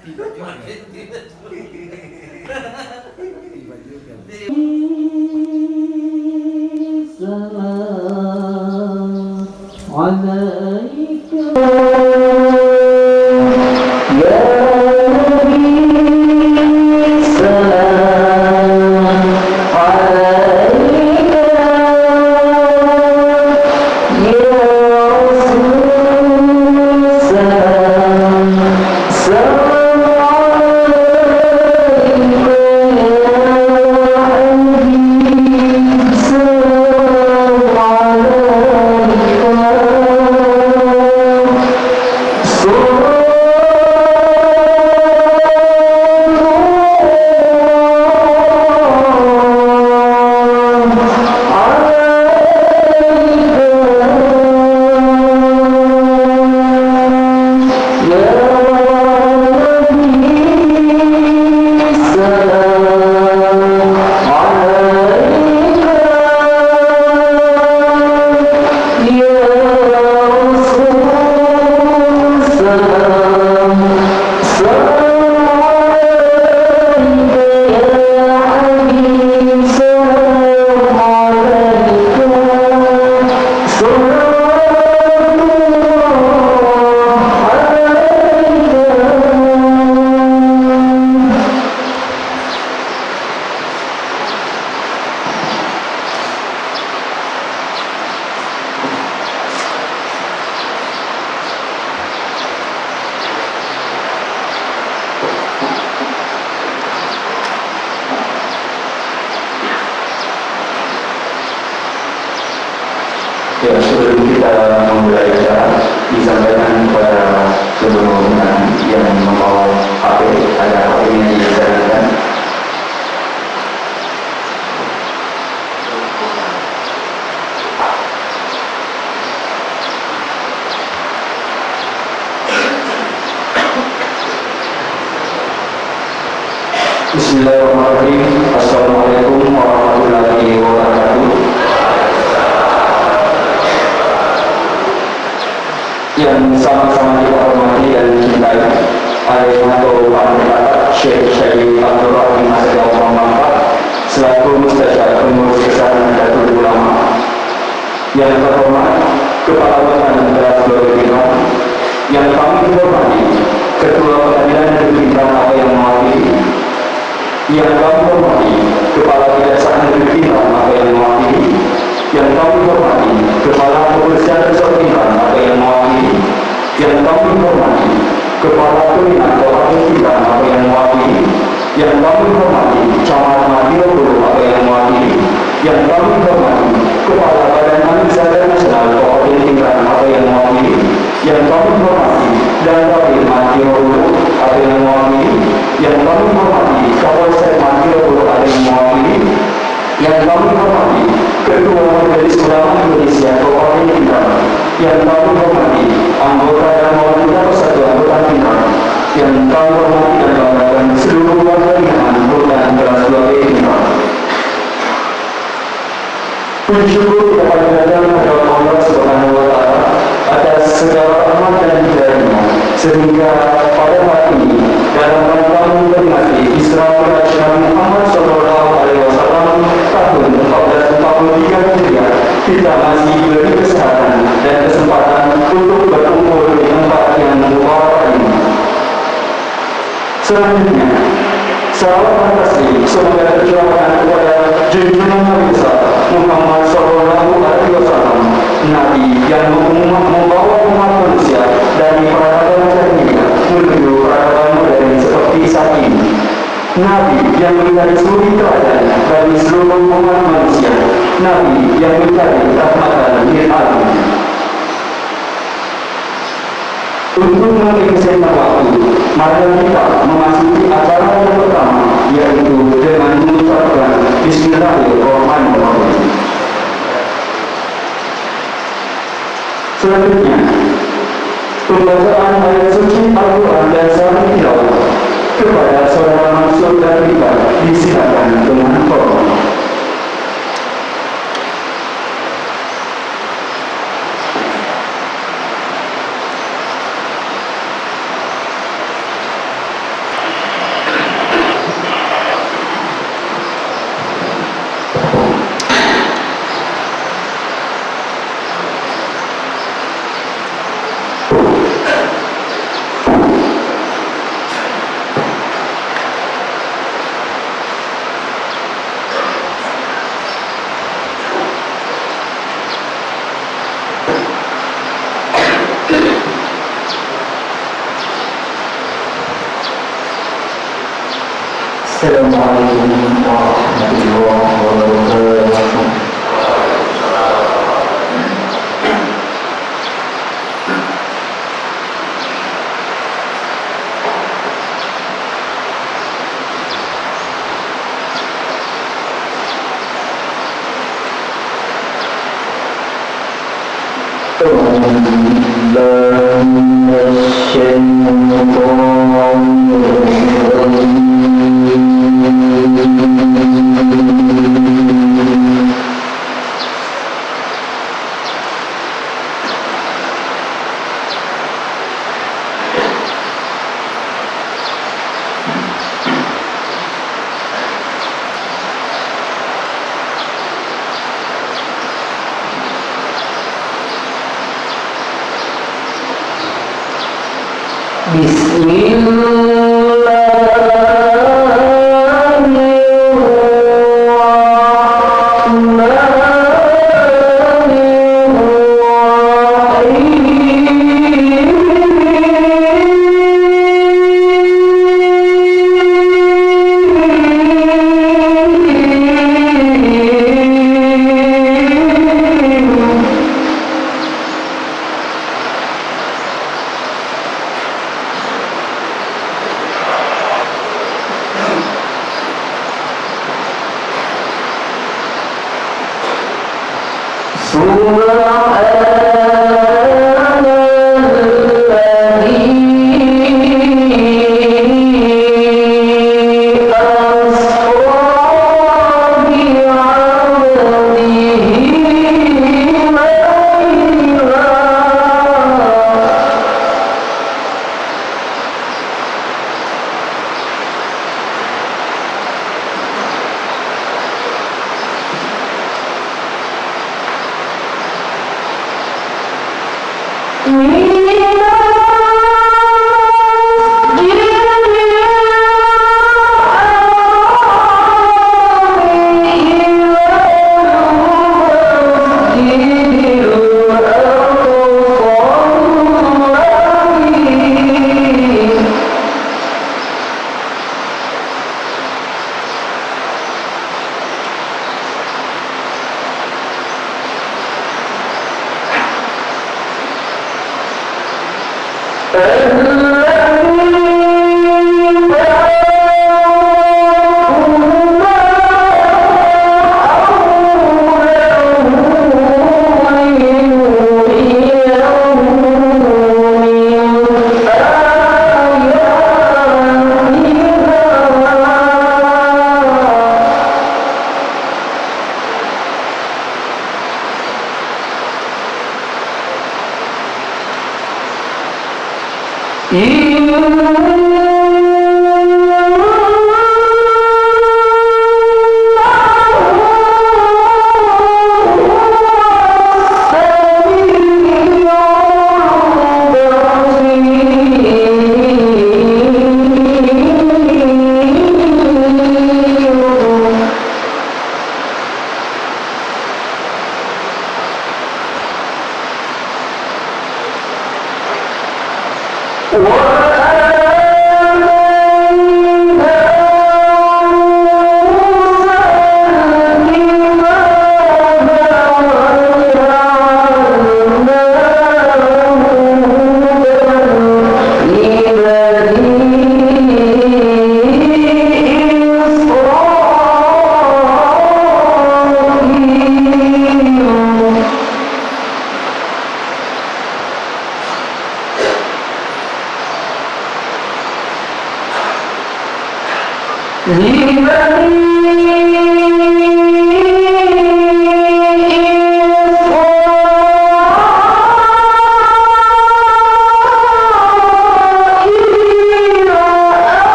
Tiba juga. Tiba juga. Salam alaika ya Nabi, salam alaika ya Rasul, salam salam alaika Ya, sebelum kita memulai acara, disampaikan kepada seluruh yang membawa HP, ada HP-nya dijalankan. Bismillahirrahmanirrahim. Assalamualaikum warahmatullahi wabarakatuh. Yang sama-sama kita hormati dan cintai Al-Mato Pak Syekh Syekh Abdul Rahim Asyidullah Muhammad selaku Mustasyar Pengurus Besar Nahdlatul Ulama, yang terhormat Kepala Badan Darul Ulama, yang kami hormati Ketua Pengadilan Negeri Bintang yang mewakili, yang kami hormati Kepala Kejaksaan Negeri Bintang yang mewakili, yang kami hormati Kepala Kepolisian Resort Bintang yang mewakili, yang kami hormati Kepala Pembinaan Kabupaten Bintang yang mewakili, yang kami hormati Camat Madiopuro yang mewakili, yang kami hormati Kepala Badan Administrasi Nasional Kabupaten Bintang yang mewakili, yang kami hormati dan kami Madiopuro yang mewakili, yang kami hormati Kapolsek Madiopuro yang mewakili, yang kami hormati Ketua Majelis Ulama Indonesia Kabupaten Bintang, yang kami hormati anggota dan mewakili persatuan anggota Bintang, yang kami hormati dan banggakan seluruh warga binaan Rutan Kelas 2B Bintang. Puji syukur kepada Allah Subhanahu wa Ta'ala atas segala rahmat dan hidayahnya, sehingga pada hari ini dalam rangka memperingati Isra Mi'raj Nabi Muhammad SAW tahun 1443 Hijriah, kita masih diberi kesehatan dan kesempatan untuk berkumpul di tempat yang mubarak ini. Selanjutnya, salawat dan taslim semoga tercurahkan kepada junjungan Nabi besar Muhammad SAW, Nabi yang membawa umat manusia dari peradaban jahiliyah menuju peradaban modern seperti saat ini. Nabi yang mencari suri teladan bagi seluruh umat manusia, Nabi yang mencari rahmatan lil alamin. Untuk mengingatkan waktu, mari kita memasuki acara yang pertama, yaitu dengan mengucapkan Bismillahirrahmanirrahim. Selanjutnya, pembacaan ayat suci Al-Quran dan salam tilawah kepada saudara Mansur dan Rika disilakan dengan hormat. Assalamualaikum warahmatullahi wabarakatuh.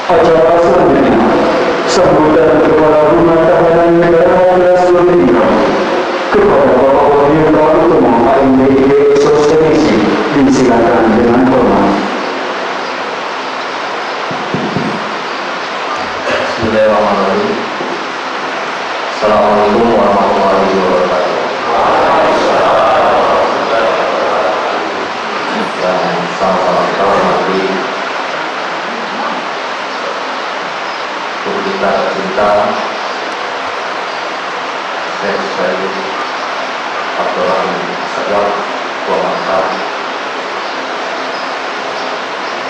Acara selanjutnya, sambutan kepala rumah tahanan negara Sulawesi kepada Bapak Wakil Ketua Umum AMDIB Sulawesi disilakan dengan hormat. Bismillahirrahmanirrahim. Assalamualaikum warahmatullahi wabarakatuh. Dan sama-sama kita hormati guru kita tercinta Syekh Syarif Abdul Rahim Asegaf Tua Mangkar,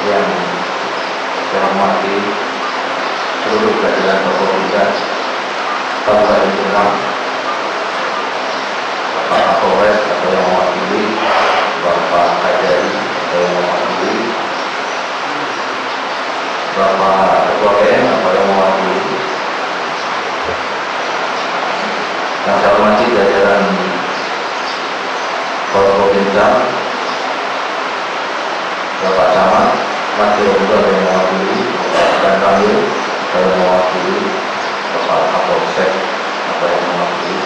yang saya hormati seluruh jajaran tokoh muda Kabupaten Pinang, Bapak Kapolres atau yang mewakili, Bapak Kajari atau yang mewakili, Bapak Ketua PM atau yang mewakili, yang saya hormati jajaran Forkopimda, Bapak Camat, Wakil Ketua yang mewakili, dan kami yang mewakili, Bapak Kapolsek atau yang mewakili,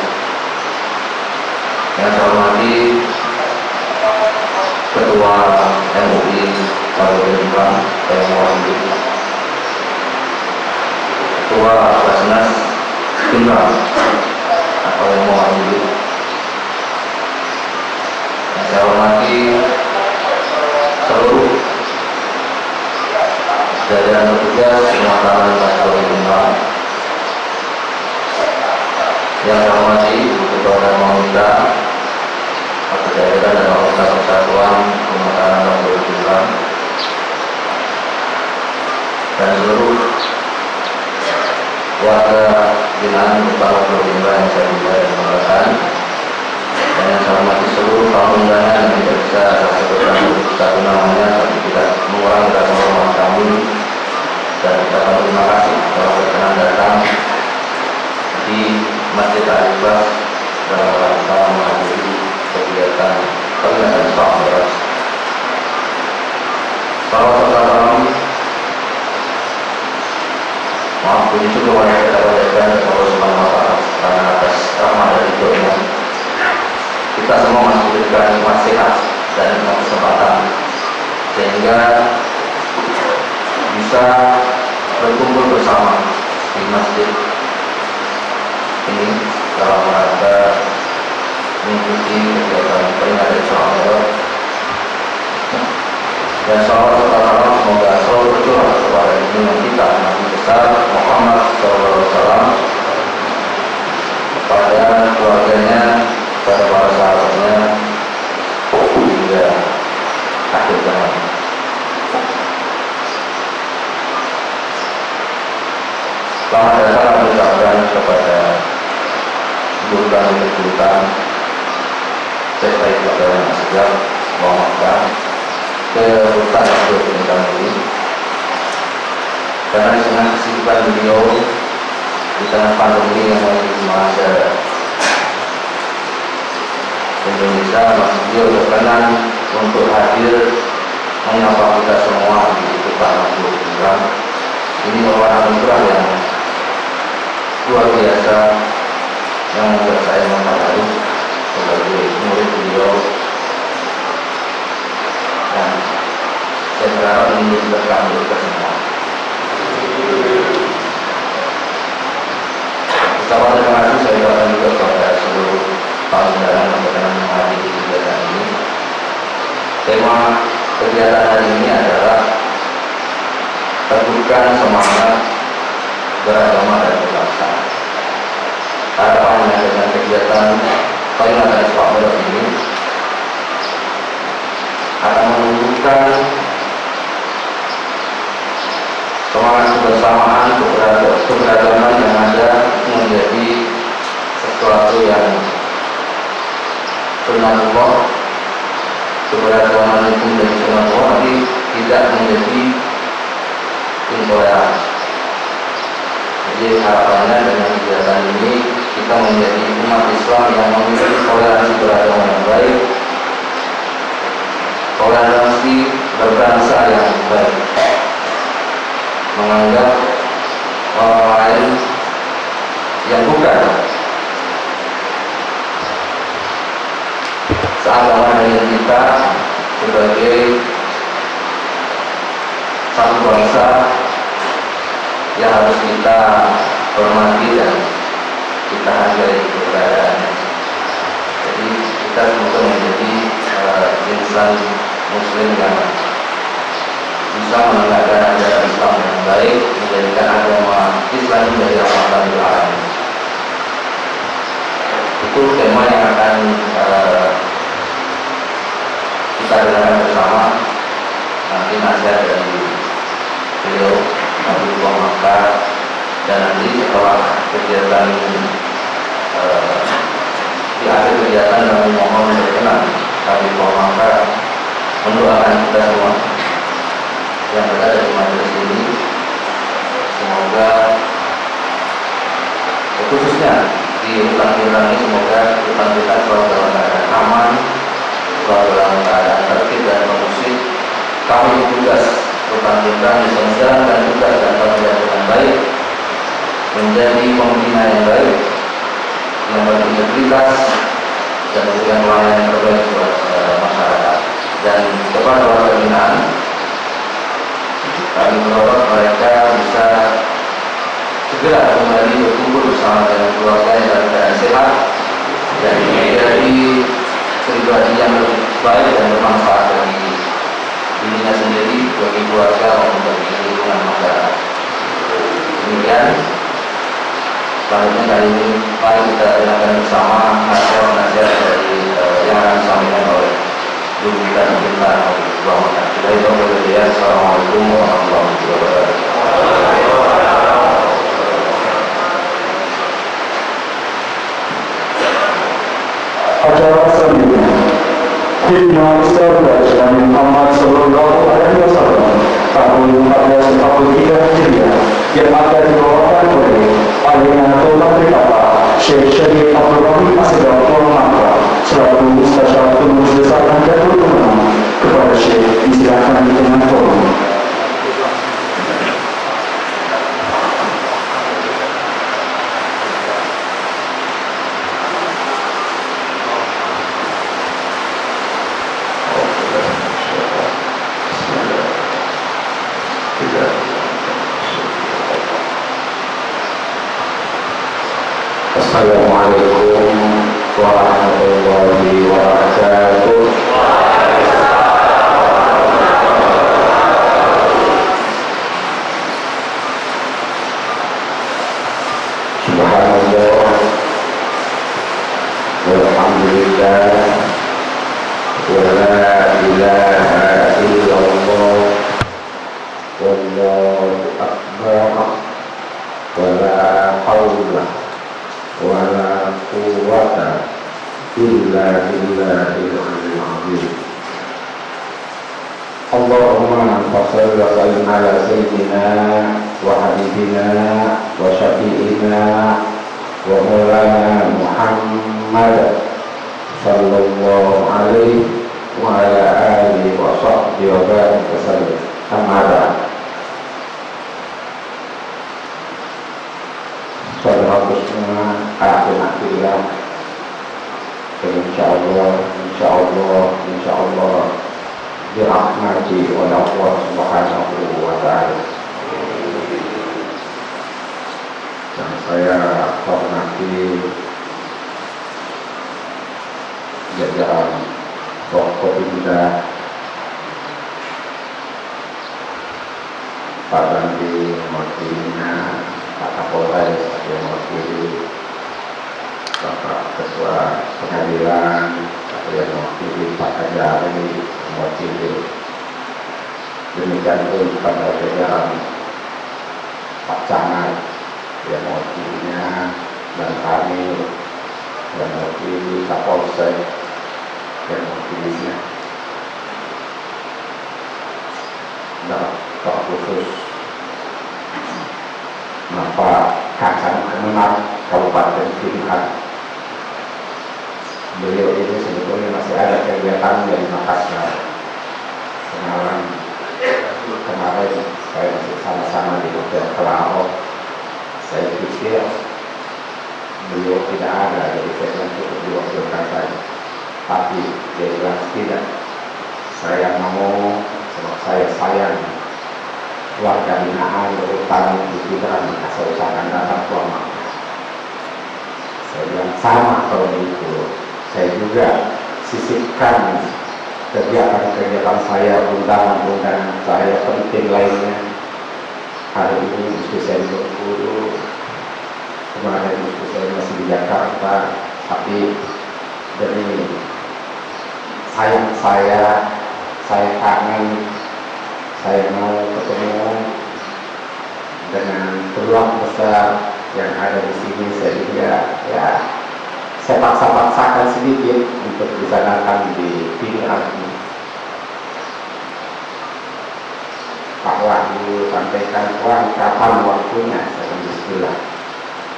yang saya hormati Ketua MUI Kabupaten Pinang yang mewakili, Ketua Basnas Pinang atau yang mewakili, yang saya hormati seluruh jajaran petugas pemakaman Kabupaten Pinang, yang saya hormati Ketua Dharma Muda atau jajaran dan anggota Persatuan Pemakaman Kabupaten Pinang, dan seluruh warga binaan Kepala Provinsi yang saya cintai dan banggakan, dan yang saya hormati seluruh kaum undangan kegiatan peringatan Islam Mi'raj. Salawat serta salam, maaf puji syukur wajib kita panjatkan kepada Allah Subhanahu wa Ta'ala karena atas rahmat dan ridhonya kita semua masih diberikan nikmat sehat dan nikmat kesempatan sehingga bisa berkumpul bersama di masjid ini dalam rangka mengikuti kegiatan peringatan Isra Mi'raj. Dan salawat serta salam semoga selalu tercurah kepada junjungan kita Nabi besar Muhammad SAW, kepada keluarganya, kepada para sahabatnya hingga akhir zaman. Selamat datang kami ucapkan kepada guru kami tercinta Syekh Said Bakaran Asgaf Muhammad ke hutan untuk kami ini, karena dengan kesibukan beliau di tengah pandemi yang masih melanda Indonesia, masih beliau berkenan untuk hadir menyapa kita semua di hutan untuk ini merupakan anugerah yang luar biasa yang membuat saya menghargai sebagai murid beliau, dan saya berharap ini berkah untuk kita semua. Ucapan terima kasih saya ucapkan juga kepada seluruh penyelenggara yang berkenan menghadiri kegiatan ini. Tema kegiatan hari ini adalah teguhkan semangat beragama dan berbangsa. Harapannya dengan kegiatan peringatan Isra Mi'raj ini akan menunjukkan semangat kebersamaan, keberagaman yang ada menjadi sesuatu yang sunatullah. Keberagaman itu menjadi sunatullah, tapi tidak menjadi intoleran. Jadi harapannya dengan kegiatan ini kita menjadi umat Islam yang memiliki toleransi beragama yang baik, toleransi berbangsa yang baik, menganggap orang lain yang bukan seagama dengan kita sebagai satu bangsa yang harus kita hormati dan kita hargai keberadaannya. Jadi kita semoga menjadi insan muslim yang bisa menegakkan ajaran Islam yang baik, menjadikan agama Islam menjadi rahmatan lil alamin. Itu tema yang akan kita dengarkan bersama. Nanti nasihat dari beliau Nabi Muhammad, dan nanti setelah kegiatan di akhir kegiatan Nabi Muhammad berkenan Nabi Muhammad mendoakan kita semua yang berada di majelis ini, semoga khususnya di hutan Bintang ini, semoga hutan kita selalu dalam keadaan aman, selalu dalam keadaan tertib dan kondusif. Kami tugas hutan Bintang bisa menjalankan tugas dan tanggung jawab dengan baik, menjadi pembina yang baik, yang berintegritas dan memberikan pelayanan yang terbaik buat masyarakat. Dan kepada warga binaan, kami berharap mereka bisa segera kembali berkumpul bersama dengan keluarganya dalam keadaan sehat dan menjadi pribadi yang lebih baik dan bermanfaat bagi dirinya sendiri, bagi keluarga maupun bagi lingkungan masyarakat. Demikian. Selanjutnya kali ini mari kita dengarkan bersama nasihat dari yang akan disampaikan oleh guru kita tercinta Nabi Muhammad. Assalamualaikum warahmatullahi wabarakatuh. Acara selanjutnya Himna Ustaz Nabi Muhammad Sallallahu Alaihi Wasallam tahun 1443 Hijriah yang akan dibawakan oleh Alina Tola Prikata Syekh Syarif Abdul Rahim Asgaf Muhammad. selaku Mustasyarat Pengurus Besar Nahdlatul Ulama kepada Syekh disilakan dengan hormat. Assalamualaikum warahmatullahi wabarakatuh. Subhanallah walhamdulillah wa la ilaha illallah wallahu akbar wa la hawla wala quwwata illa billahil aliyyil azim. Allahumma shalli wa sallim ala sayyidina wa habibina wa syafi'ina wa maulana Muhammad sallallahu alaihi wa ala alihi wa sahbihi wa barik wasallam. Amma ba'd. Saudara semua, alhamdulillah, insyaallah dirahmati oleh Allah Subhanahu wa taala. Dan saya hormati jajaran Forkopimda, Pak Bandi mewakilinya, Pak Kapolres yang mewakili, Bapak Ketua Pengadilan yang mewakili, Pak Kajari mewakili, demikian pun pada jajaran Pak Camat yang mewakilinya, dan kami yang mewakili Kapolsek yang mewakilinya. Dan Pak khusus Bapak Kacang Kemenang Kabupaten Pilihan. Beliau ini sebetulnya masih ada kegiatan dari Makassar. Kemarin saya masih sama-sama di Hotel Kelao. Saya pikir beliau tidak ada, jadi saya cukup diwakilkan saja. Tapi dia bilang tidak. Saya mau, sebab saya sayang warga binaan berutang di pikiran, maka saya usahakan datang ke rumah. Saya bilang sama kalau begitu. Saya juga sisipkan kegiatan-kegiatan saya, undangan-undangan saya penting lainnya. Hari ini mesti saya di Bengkulu, kemarin mesti saya masih di Jakarta, tapi demi sayang saya kangen, saya mau ketemu dengan peluang besar yang ada di sini. Saya juga saya paksa-paksakan sedikit untuk bisa datang di pilihan ini. Pak Wahyu sampaikan, kapan waktunya? Saya bismillah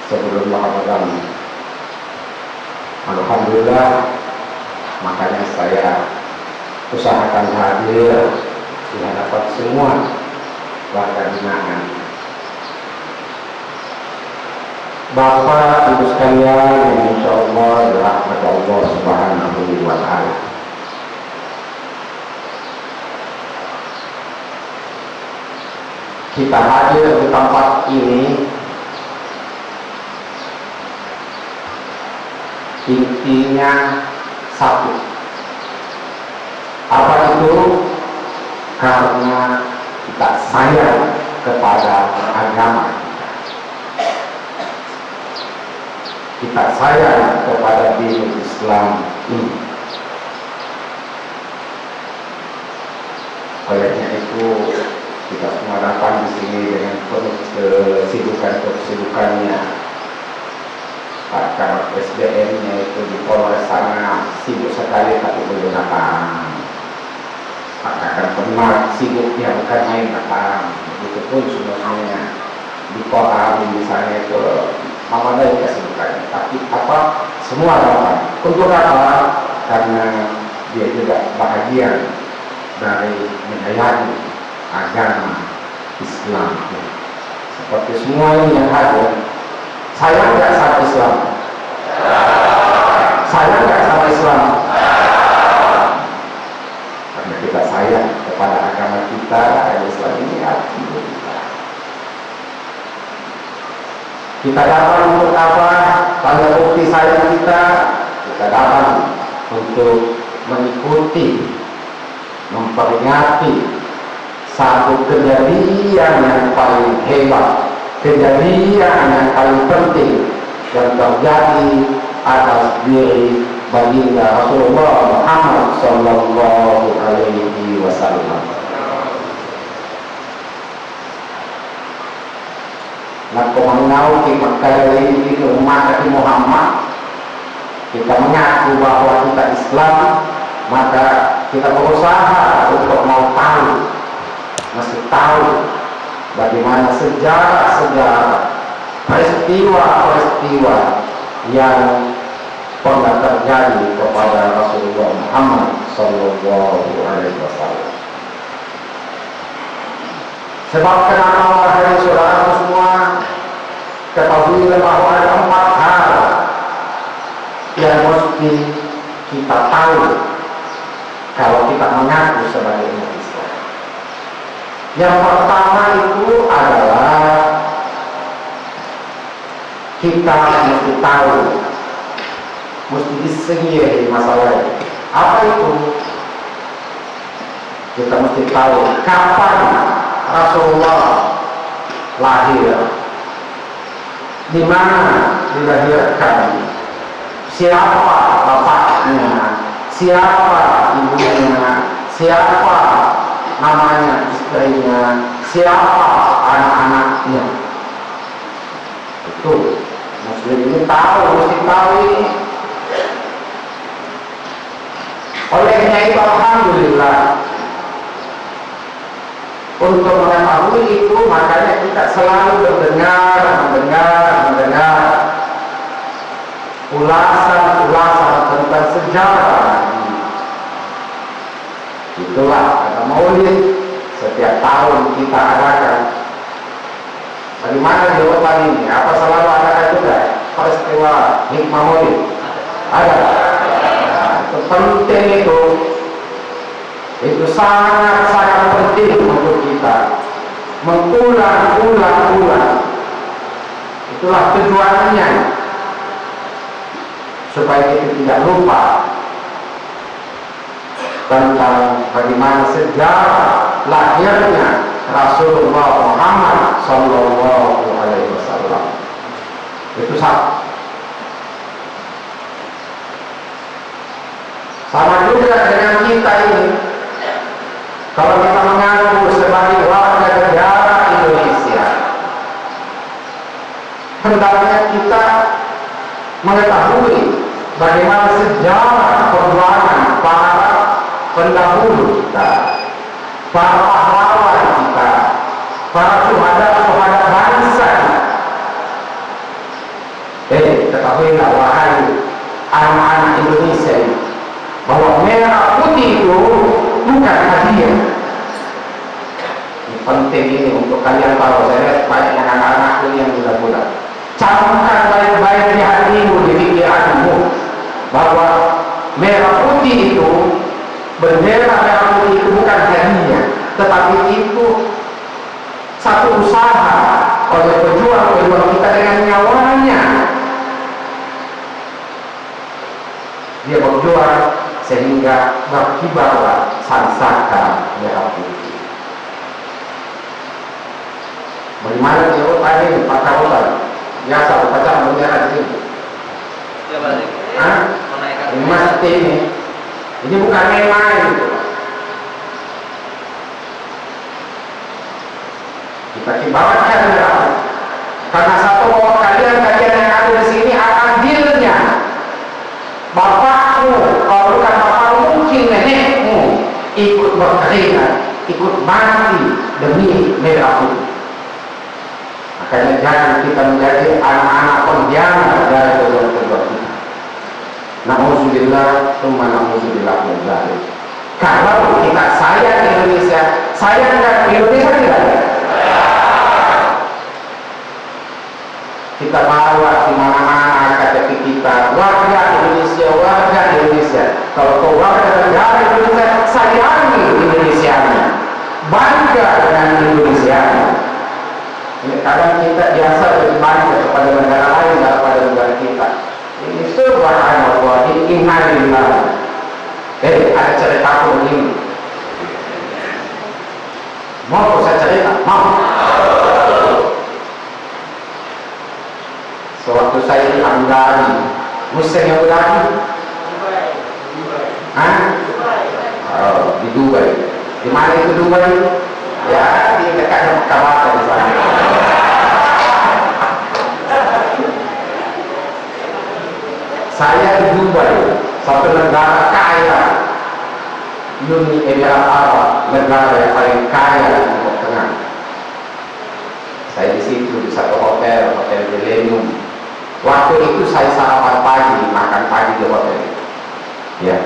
sebelum Ramadan. Alhamdulillah, makanya saya usahakan hadir di hadapan semua warga binaan. Bapak Ibu sekalian yang insyaallah dirahmati Allah Subhanahu wa taala. Kita hadir di tempat ini intinya satu. Apa itu? Karena kita sayang kepada agama, kita sayang kepada diri Islam ini. Olehnya itu kita semua datang di sini dengan penuh kesibukannya. Karena SDM-nya itu di Polres sana sibuk sekali tapi belum datang. Katakan benar sibuknya bukan main datang. Begitupun sebenarnya di kota misalnya itu sama dari kesibukannya. Tapi apa semua dapat. Untuk apa? Karena dia juga bahagian dari menyayangi agama Islam. Seperti semua ini yang hadir, sayang nggak sama Islam? Sayang nggak sama Islam? Karena kita sayang kepada agama kita, agama Islam ini alhamdulillah. Kita dapat untuk apa? Tanda bukti sayang kita dapat untuk mengikuti, memperingati satu kejadian yang paling hebat, kejadian yang paling penting yang terjadi atas diri baginda Rasulullah Muhammad Sallallahu Alaihi Wasallam. Maka mengenal kita ini umat Nabi Muhammad, kita mengaku bahwa kita Islam, maka kita berusaha untuk mau tahu, mesti tahu bagaimana sejarah-sejarah, peristiwa-peristiwa yang pernah terjadi kepada Rasulullah Muhammad Sallallahu Alaihi Wasallam. Sebab kenapa wahai saudara semua, ketahuilah bahwa ada 4 hal yang mesti kita tahu kalau kita mengaku sebagai umat Islam. Yang pertama itu adalah kita mesti tahu, mesti disingkiri masalah ini. Apa itu? Kita mesti tahu kapan Rasulullah lahir, di mana dilahirkan, siapa bapaknya, siapa ibunya, siapa namanya istrinya, siapa anak-anaknya. Itu Muslim ini tahu, mesti tahu ini. Olehnya itu alhamdulillah, untuk mengetahui itu makanya kita selalu mendengar ulasan tentang sejarah. Itulah kata Maulid setiap tahun kita adakan. Bagaimana jawaban ini? Apa selalu ada juga peristiwa hikmah Maulid? Ada. Itu penting itu. Itu sangat penting untuk kita mengulang-ulang. Itulah tujuannya, supaya kita tidak lupa tentang bagaimana sejarah lahirnya Rasulullah Muhammad Sallallahu Alaihi Wasallam. Itu satu. Sama juga dengan kita ini. Kalau kita mengaku sebagai warga negara Indonesia, hendaknya kita mengetahui bagaimana sejarah perjuangan para pendahulu kita, para pahlawan kita, para syuhada bangsa. Ketahuilah wahai anak-anak Indonesia bahwa merah putih itu bukan hadiah. Ini penting ini untuk kalian tahu. Saya lihat banyak anak-anak yang muda-muda. Camkan baik-baik di hatimu, di pikiranmu, bahwa merah putih itu, bendera merah putih itu bukan hadiah, tetapi itu satu usaha oleh pejuang-pejuang kita dengan nyawanya. Dia berjuang sehingga berkibarlah sangsaka merah putih. Bagaimana jawaban ini Pak Kawasan? Biasa upacara bendera di sini. Ini masih ini bukan main-main. Kita kibarkan merah. Karena satu bahwa kalian yang ada di sini akan adilnya. Bapakmu, kalau bukan bapakmu mungkin nenekmu ikut berkeringat, ikut mati demi merah putih. Makanya jangan kita menjadi anak-anak pengkhianat dari kedua-kedua kita. Na'udzubillah, summa na'udzubillah min dzalik. Kalau kita sayang Indonesia, sayang nggak Indonesia tidak? Kita bawa di mana-mana KTP kita, warga Indonesia, warga Indonesia. Kalau kau warga negara Indonesia, sayangi Indonesianya, bangga dengan Indonesia. Kadang kita biasa lebih bangga kepada negara lain daripada negara kita. Ini subhanallah, ini innalillah. Ada cerita aku begini. Mau saya cerita? Mau? Sewaktu saya di Abu Dhabi, Muslim yang Abu Dhabi? Hah? Oh, di Dubai. Di mana itu Dubai? Ya, di dekat Kaabah di sana. Saya di Dubai, satu negara kaya, Uni Emirat Arab, negara yang paling kaya di Timur Tengah. Saya di situ di satu hotel Millennium. Waktu itu saya sarapan pagi, makan pagi di hotel. Ya,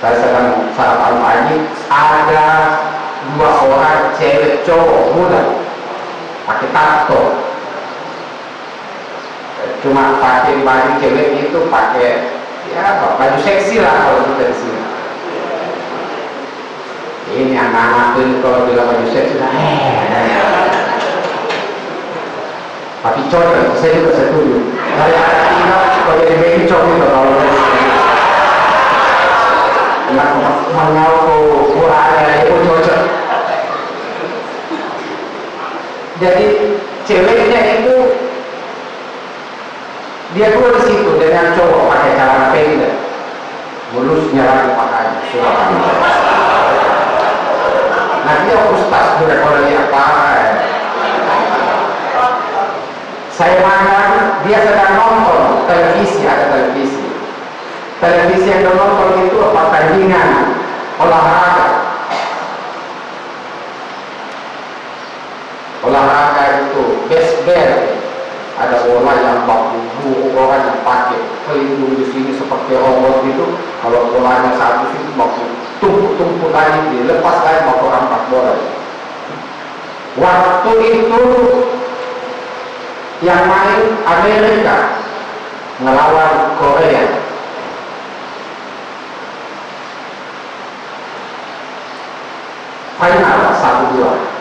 saya sedang sarapan pagi. Ada 2 orang cewek cowok muda, pakai tato. Cuma pakai baju cewek itu pakai ya baju seksi lah kalau kita di sini. Ini anak-anak itu kalau bilang baju seksi, tapi cocok, saya juga setuju. Saya tinggal kalau jadi bencong itu kalau mengaku murahnya itu cocok. Jadi ceweknya itu dia dulu di situ dengan cowok pakai celana pendek, mulusnya lagi pakai nah dia ustaz juga kalau dia apa. Saya makan, dia sedang nonton televisi, ada televisi yang dia nonton itu pertandingan olahraga itu baseball. Ada bola yang baku, orang yang pakai pelindung di sini seperti robot itu. Kalau bolanya satu itu baku tumpuk lagi, dilepas lagi baku angkat bola. Waktu itu yang main Amerika melawan Korea. Final 1-2.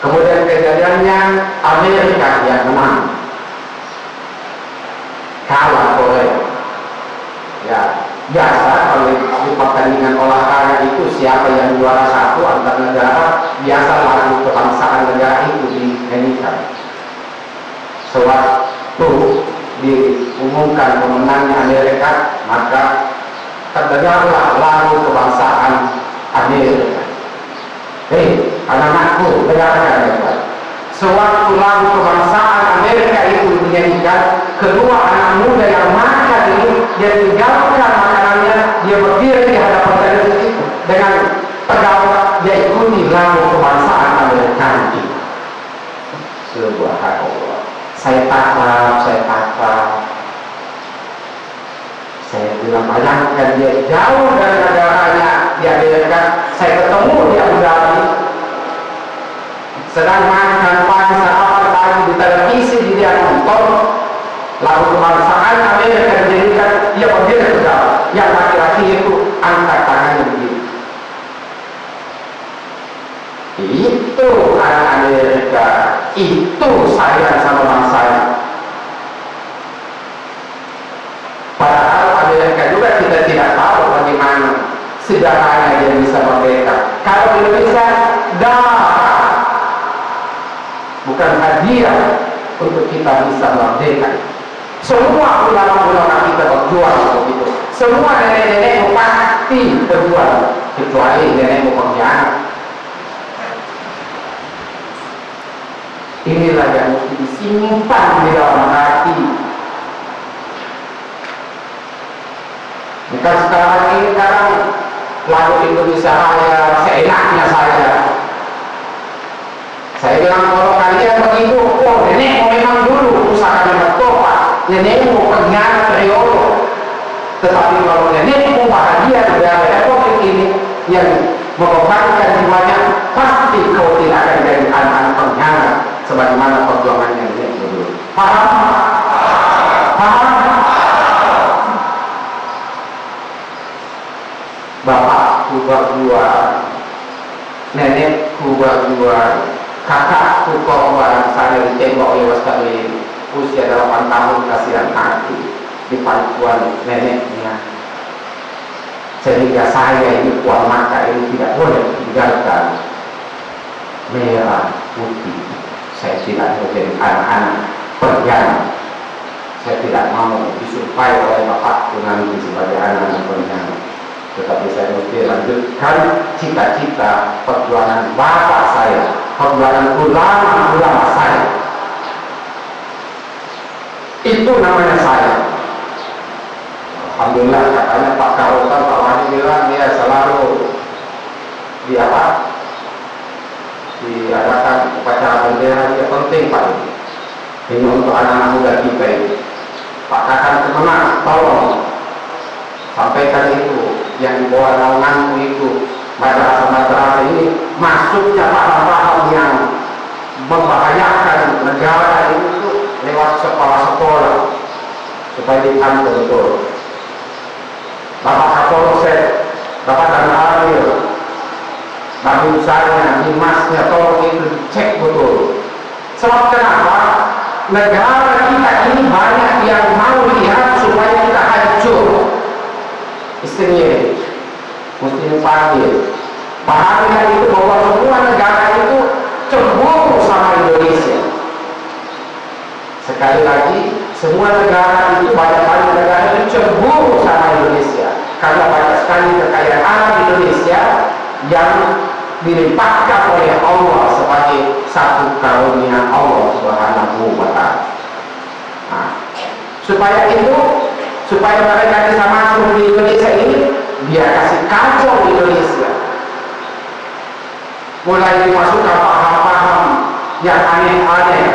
Kemudian kejadiannya Amerika yang menang, kalah Korea. Ya, biasa kalau di pertandingan olahraga itu siapa yang juara satu antar negara, biasa lagu kebangsaan negara itu dinyanyikan. Sewaktu diumumkan pemenangnya Amerika, maka terdengarlah lagu kebangsaan Amerika. Hei, anak-anakku, dengarkan ya. Sewaktu lagu kebangsaan Amerika itu dinyanyikan, kedua anak muda yang makan ini, dia tinggalkan makanannya, dia berdiri di hadapan televisi dengan tegang, dia ikuti lagu kebangsaan Amerika itu. Subhanallah. Saya tatap. Saya bilang, bayangkan dia jauh dari negaranya di Amerika, saya ketemu di Abu Dhabi, sedang makan pagi, sarapan pagi di televisi, dia nonton lagu kebangsaan Amerika dijadikan, dia berdiri tegak, yang laki-laki itu angkat tangannya begini. Itu anak Amerika, itu sayang sama bangsanya. Padahal Amerika juga kita tidak tahu bagaimana sejarahnya dia bisa merdeka. Kalau Indonesia bukan hadiah untuk kita bisa merdeka. Semua ulama-ulama kita berjuang untuk itu. Semua nenek-nenek pasti berjuang, kecuali nenek pengkhianat. Inilah yang mesti disimpan di dalam hati. Bukan sekarang ini lagu Indonesia Raya seenaknya saja. Saya bilang kalau kalian begitu, oh nenek memang dulu usaha dengan topat. nenek mau pengkhianat Riolo. Tetapi kalau nenek mau bahagia negara Republik ini yang mengorbankan jiwanya, pasti kau tidak akan jadi anak-anak pengkhianat sebagaimana perjuangannya nenek dulu. Paham? Paham? Bapakku berjuang, nenekku berjuang, kakakku korban, saya ditembak oleh Waskadin usia 8 tahun, kasihan hati di pangkuan neneknya, sehingga saya ini Puan Maka ini tidak boleh tinggalkan merah putih. Saya tidak mau jadi anak-anak pengkhianat. Saya tidak mau disupai oleh bapakku nanti sebagai anak-anak pengkhianat. Tetapi saya mesti lanjutkan cita-cita perjuangan bapak saya, perjuangan ulama-ulama saya. Itu namanya saya. Alhamdulillah, katanya Pak Karotan, Pak Wani bilang dia selalu diadakan upacara bendera, dia penting Pak ini untuk anak-anak muda kita ini. Pak Kakan kemana? Tolong sampaikan itu yang di bawah naunganmu itu, madrasah-madrasah ini masuknya paham-paham yang membahayakan negara itu lewat sekolah-sekolah supaya diambil betul. Bapak Kapolsek, Bapak Dan Amir, babinsannya, dimasnya, tolong itu dicek betul. Sebab kenapa? Negara kita ini banyak yang mau lihat supaya kita hancur. Istrinya mesti dipanggil. Bahagia itu bahwa semua negara itu cemburu sama Indonesia. Sekali lagi, semua negara itu, banyak negara itu cemburu sama Indonesia karena banyak sekali kekayaan alam Indonesia yang dilimpahkan oleh Allah sebagai satu karunia Allah Subhanahu wa Ta'ala. Nah, supaya mereka bisa masuk di Indonesia ini, dia kasih kacau Indonesia. Mulai dimasukkan paham-paham yang aneh-aneh.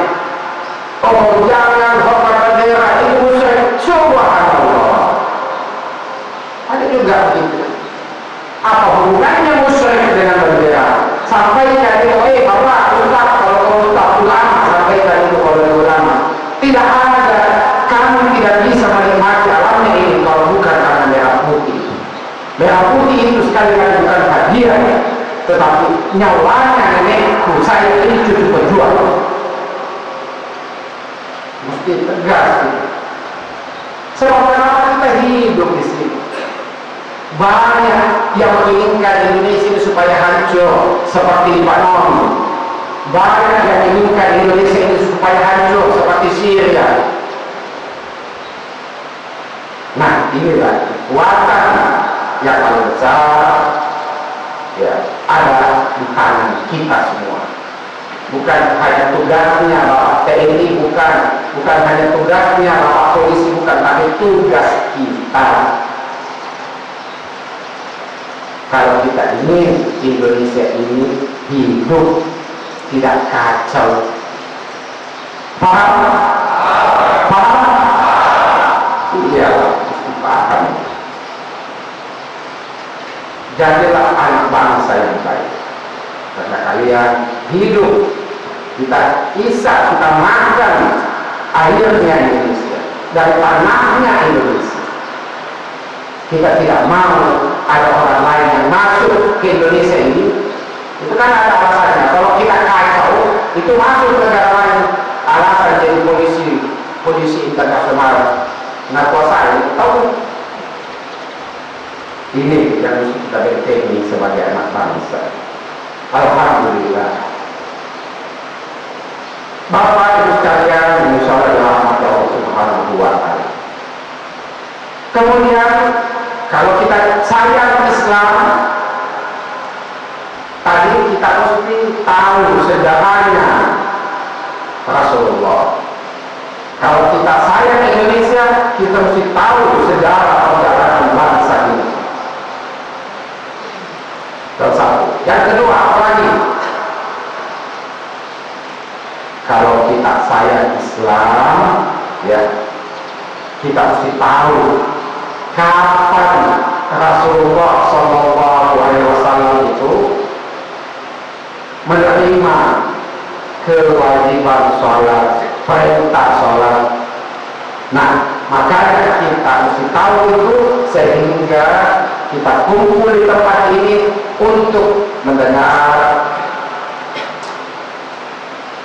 Oh, jangan hormat bendera itu musyrik. Subhanallah. Ada juga begitu. Apa hubungannya musyrik dengan bendera? Sampaikan itu, bapak, ustaz, kalau kamu tak ulama, sampaikan itu kepada ulama. Tidak ada, kami tidak bisa menikmati alamnya ini kalau bukan karena merah putih. Merah putih itu sekali lagi bukan hadiah, tetapi nyawanya nenekku, saya ini cucu pejuang. Mesti tegas. Sebab kita hidup di sini. Banyak yang menginginkan Indonesia ini supaya hancur seperti Lebanon. Banyak yang menginginkan Indonesia ini supaya hancur seperti Syria. Nah, inilah kekuatan yang paling besar ya, ada di tangan kita semua. Bukan hanya tugasnya Bapak TNI, bukan hanya tugasnya Bapak polisi, bukan, tapi tugas kita. Kalau kita ingin Indonesia ini hidup, tidak kacau. Paham? Paham? Iya, mesti paham. Jadilah anak bangsa yang baik. Karena kalian hidup, kita makan airnya Indonesia, dari tanahnya Indonesia. Kita tidak mau ada orang lain yang masuk ke Indonesia ini. Itu kan ada alasannya. Kalau kita kacau, itu masuk ke negara lain. Alasan jadi polisi internasional narkoba. Tahu? Ini yang harus kita berteknik sebagai anak bangsa. Alhamdulillah. Bapak Ibu sekalian, insyaallah rahmat Allah Subhanahu wa Ta'ala. Kemudian kalau kita sayang Islam, tadi kita mesti tahu sejarahnya Rasulullah. Kalau kita sayang Indonesia, kita mesti tahu sejarah perjalanan bangsa ini. Satu. Yang kedua, apa lagi? Kalau kita sayang Islam, ya, kita mesti tahu kapan Rasulullah SAW itu menerima kewajiban sholat, perintah sholat. Nah, makanya kita mesti tahu itu sehingga kita kumpul di tempat ini untuk mendengar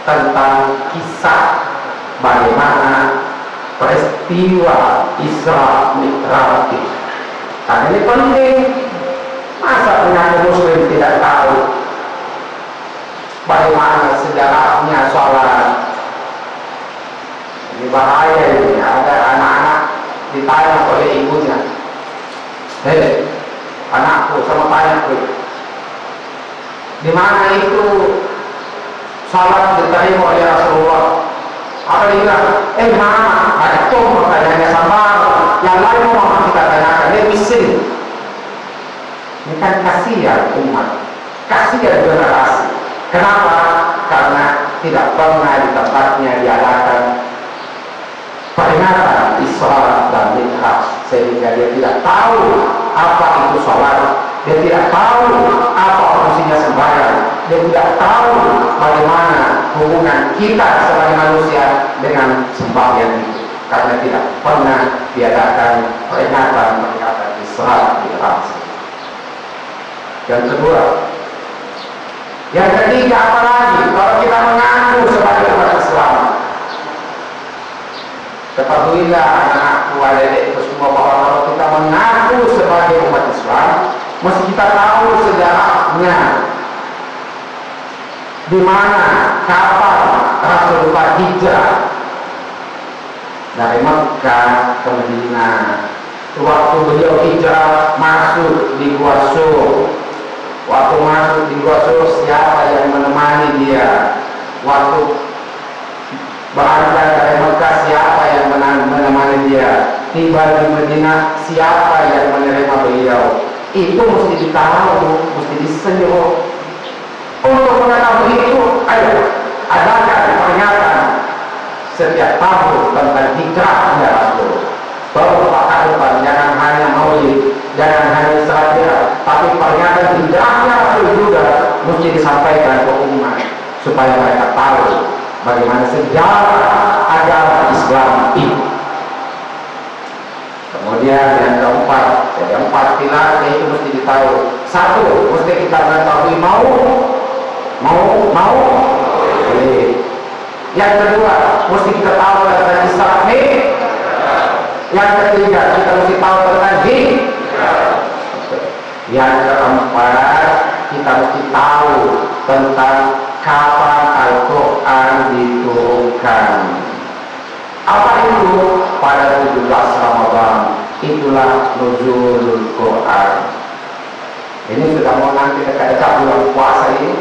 tentang kisah bagaimana peristiwa Isra Mi'raj. Karena ini penting. Masa pengaku muslim tidak tahu bagaimana sejarahnya sholat? Ini bahaya ini. Ada anak-anak ditanya oleh ibunya, hei anakku, sama tanya di mana itu sholat diterima oleh Rasulullah? Apa dia bilang? Mama, ada tuh pertanyaannya sama yang lain mau kita tanyakan. Dia miskin. Ini kan kasihan umat, kasihan generasi. Kenapa? Karena tidak pernah di tempatnya diadakan peringatan Isra dan Mi'raj, sehingga dia tidak tahu apa itu sholat, dia tidak tahu apa fungsinya sembahyang, dia tidak tahu bagaimana hubungan kita sebagai manusia dengan sembahyang itu, karena tidak pernah diadakan peringatan Isra dan Mi'raj. Yang kedua, yang ketiga, apalagi kalau kita mengaku sebagai umat Islam, ketahuilah anak-anakku, adik-adikku semua, bahwa kalau kita mengaku sebagai umat Islam, mesti kita tahu sejarahnya, di mana, kapan Rasulullah hijrah dari Mekah ke Madinah. Waktu beliau hijrah masuk di Gua Sur. Waktu masuk di Gua Sur, siapa yang menemani dia? Waktu berangkat dari Mekah, siapa yang menemani dia? Tiba di Madinah, siapa yang menerima beliau? Itu mesti ditahu, mesti disenyum. Untuk mengetahui itu, ayo adakan peringatan setiap tahun tentang hijrahnya Rasul. Berpakaian, jangan hanya maulid, jangan hanya saja, tapi peringatan hijrahnya Rasul juga mesti disampaikan ke umat supaya mereka tahu bagaimana sejarah agama Islam ini. Kemudian yang keempat, jadi 4 pilar itu mesti ditahu. 1, mesti kita mengetahui mau. Yang kedua, mesti kita tahu tentang Isra Mi'raj. Yang ketiga, kita mesti tahu tentang hijrah. Yang keempat, kita mesti tahu tentang kapan Al-Quran diturunkan. Apa itu? Pada 17 Ramadan. Itulah nuzulul Quran. Ini sudah mau nanti dekat-dekat bulan puasa ini.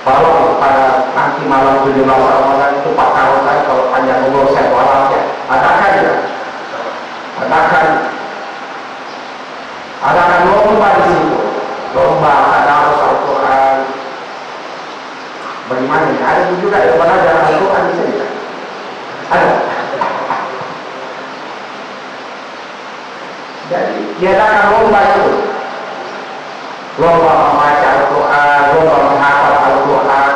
Kalau pada nanti malam 17 Ramadan itu Pak Karotan, kalau panjang umur saya walau ya, adakan ya, adakan lomba di situ, lomba tadarus Al-Quran. Bagaimana ini? Ada juga yang belajar Al-Quran di sini. Ada. Jadi diadakan lomba itu, lomba membaca Al-Quran, lomba menghafal Al-Quran.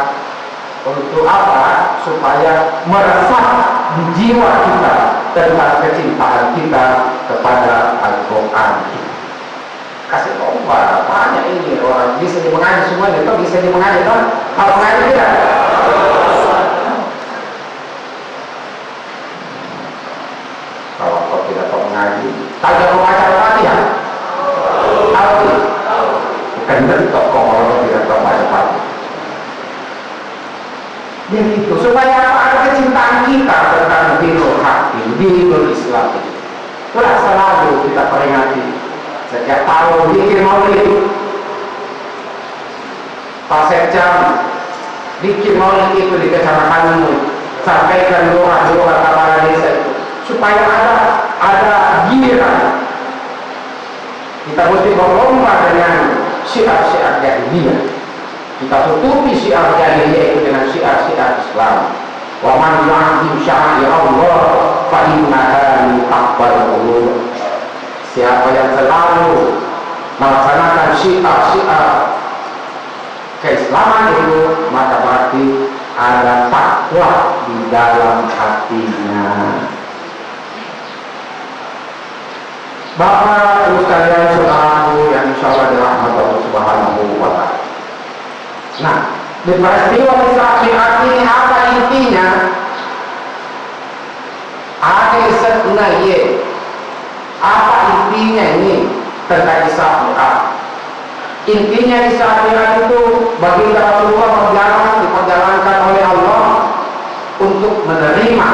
Untuk apa? Supaya meresap di jiwa kita tentang kecintaan kita kepada Al-Quran. Kasih lomba, banyak ini orang bisa mengaji semuanya, itu bisa mengaji kan? Kalau mengaji tidak? Kalau kau tidak tahu mengaji, tahu jangan membaca Al-Fatihah? Tahu tidak? Bukan bentuk kalau tidak tahu baca Al-Fatihah. Jadi itu supaya ada kecintaan kita tentang dinul hakim, dinul Islam itu. Itulah selalu kita peringati setiap tahun bikin maulid. Pak Sekjam bikin maulid itu di kecamatanmu, sampaikan doa-doa kepala desa itu supaya ada giran. Kita mesti berlomba dengan syiar-syiar jahiliyah. Kita tutupi syiar jahiliyah itu dengan syiar-syiar Islam. Wa man yu'azzim sya'airallah fa innaha min taqwal qulub. Siapa yang selalu melaksanakan syiar-syiar keislaman itu, maka berarti ada takwa di dalam hatinya. Bapak Ibu sekalian, saudaraku yang insyaallah dirahmati Allah Subhanahu wa ta'ala. Nah, di peristiwa Isra Mi'raj ini apa intinya? Ada sebenarnya apa intinya ini tentang Isra Mi'raj? Intinya Isra Mi'raj itu baginda Rasulullah diperjalankan oleh Allah untuk menerima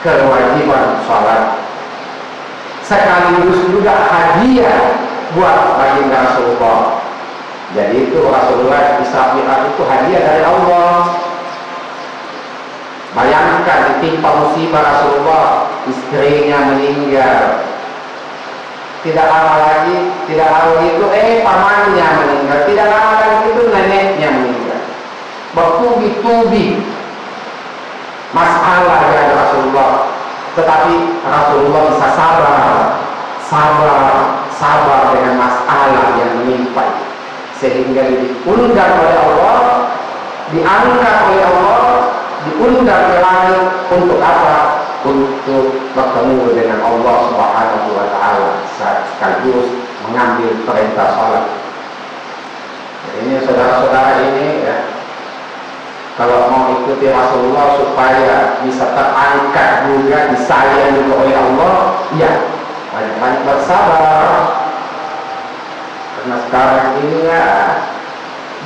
kewajiban sholat, sekaligus juga hadiah buat baginda Rasulullah. Jadi itu Rasulullah Isra Mi'raj itu hadiah dari Allah. Bayangkan ditimpa musibah Rasulullah, istrinya meninggal. Tidak lama lagi itu pamannya meninggal. Tidak lama lagi itu neneknya meninggal. Bertubi-tubi masalah dari Rasulullah, tetapi Rasulullah bisa sabar dengan masalah yang menimpa, sehingga diundang oleh Allah, diangkat oleh Allah, diundang ke langit untuk apa? Untuk bertemu dengan Allah Subhanahu wa ta'ala, sekaligus mengambil perintah sholat. Jadi ini saudara-saudara ini ya, kalau mau ikuti Rasulullah supaya bisa terangkat juga, disayang juga oleh Allah, ya banyak-banyak bersabar. Karena sekarang ini ya,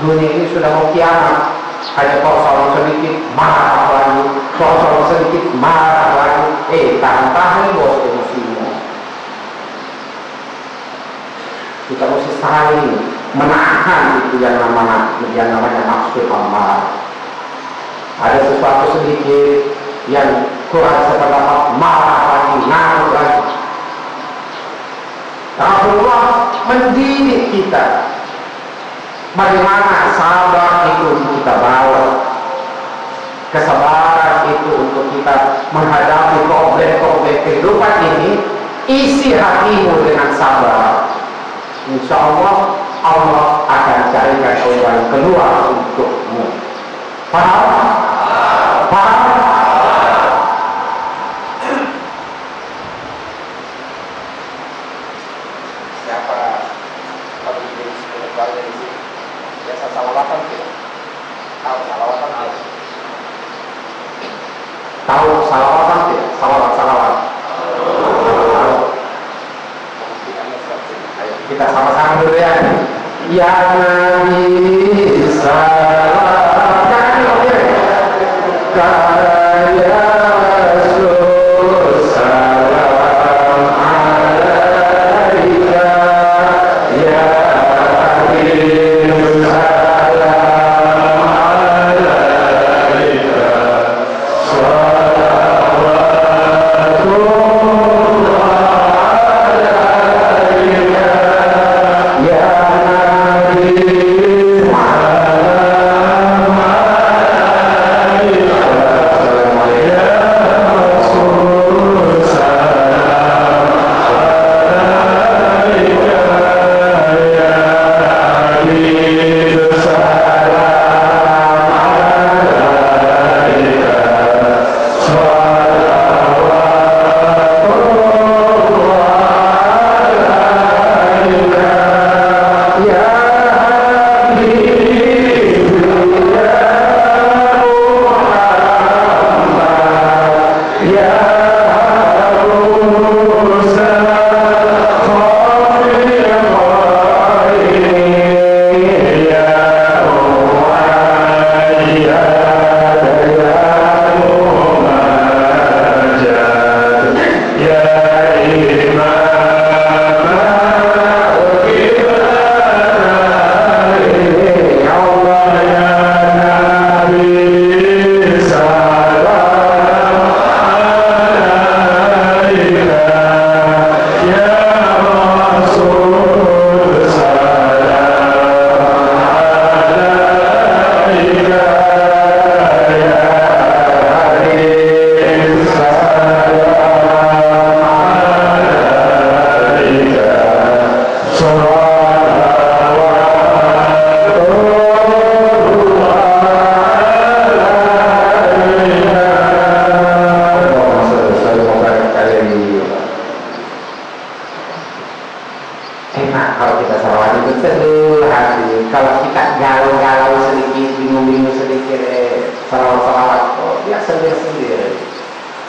dunia ini sudah mau kiamat. Hanya kalau sedikit marah lagi, kalau sedikit marah lagi. Tahan-tahan bos emosimu. Kita mesti saling menahan itu yang namanya nafsu amarah. Ada sesuatu sedikit yang kurang sependapat, marah lagi, nangis lagi. Rasulullah mendidik kita bagaimana sabar itu kita bawa, kesabaran itu untuk kita menghadapi problem-problem kehidupan ini. Isi hatimu dengan sabar, insya Allah Allah akan carikan jalan keluar untukmu. Paham? Paham? Siapa kalau ini sebenarnya dari sini biasa salawatan tidak? Tahu salawatan tidak? Tahu salawatan tidak? Salawat. Ayo kita sama-sama dulu ya. Ya Nabi salam, ya Rasul salam alaika, ya Habib salam alaika, salawatullah alaika, ya Nabi Muhammad. Enak kalau kita salawat itu seluruh hati. Kalau kita galau-galau sedikit, bingung-bingung sedikit, salawat-salawat kok biasa-biasa sendiri.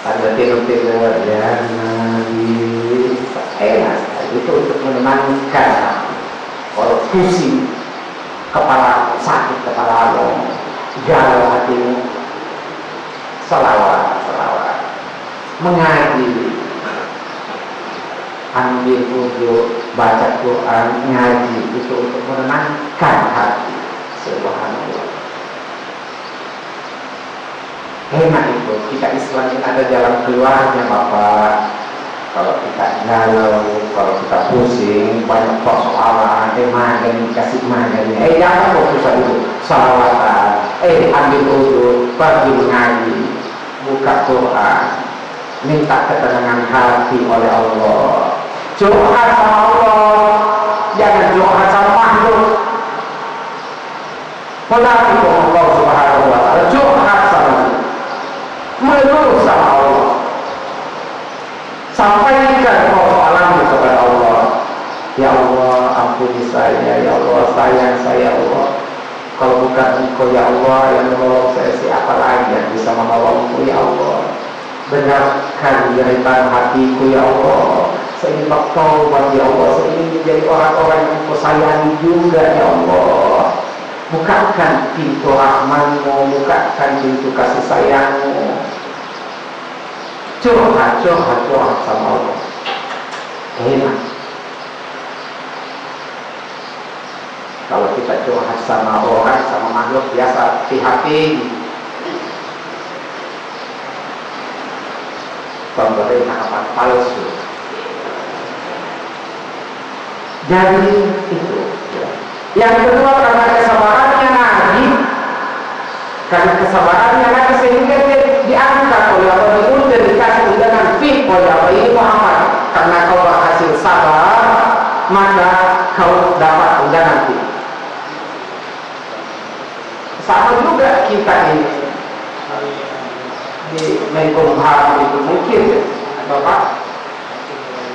Ada tidur-tidur ya Nabi. Enak itu untuk menenangkan hati. Kalau pusing kepala, sakit kepala lo, galau hatimu, salawat mengaji, ambil wudhu, baca Quran, ngaji, itu untuk menenangkan hati. Subhanallah. Enak itu, kita Islam ini ada jalan keluarnya Bapak. Kalau kita galau, kalau kita pusing, banyak persoalan, magen, kasih magen, jangan fokus dulu, salawatan, ambil wudhu, pergi mengaji, buka Quran, minta ketenangan hati oleh Allah. Curhat sama Allah, jangan curhat sama makhluk. Menarik Allah Subhanahu wa Ta'ala, curhat sama dia, mengeluh sama Allah, sampaikan persoalanmu kepada Allah. Ya Allah, ampuni saya, ya Allah, sayang saya, ya Allah. Kalau bukan Engkau ya Allah yang menolong saya, siapa lagi yang bisa menolongku ya Allah. Benarkan jeritan hatiku ya Allah. Saya ingin bertaubat ya Allah. Saya ingin menjadi orang-orang yang Engkau sayangi juga ya Allah. Bukakan pintu rahman-Mu, bukakan pintu kasih sayang-Mu. Curhat sama Allah. Enak. Kalau kita curhat sama orang, sama makhluk biasa hati-hati. Pemberi harapan palsu. Jadi itu. Yang kedua, karena kesabarannya Nabi, sehingga dia diangkat oleh Allah, diundang, dikasih undangan fit oleh Allah. Ini Muhammad, karena kau berhasil sabar, maka kau dapat undangan fit. Sama juga kita ini di Menkumham itu mungkin Bapak,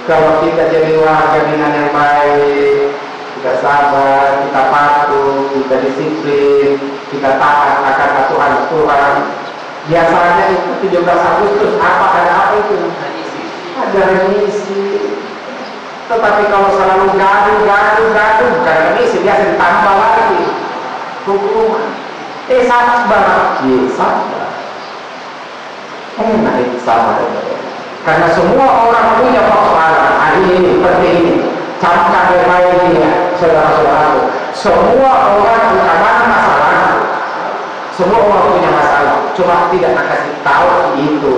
kalau kita jadi warga binaan yang baik, kita sabar, kita patuh, kita disiplin, kita taat akan aturan-aturan. Biasanya itu 17 Agustus ada apa itu? Ada remisi. Tetapi kalau selalu gaduh, bukan remisi, biasa ditambah lagi hukuman. Sabar, sabar. Enak itu sabar. Karena semua orang punya persoalan. Hari ini, seperti ini. Camkan baik ini ya, saudara-saudaraku. Semua orang punya masalah. Semua orang punya masalah. Cuma tidak nak kasih tahu itu.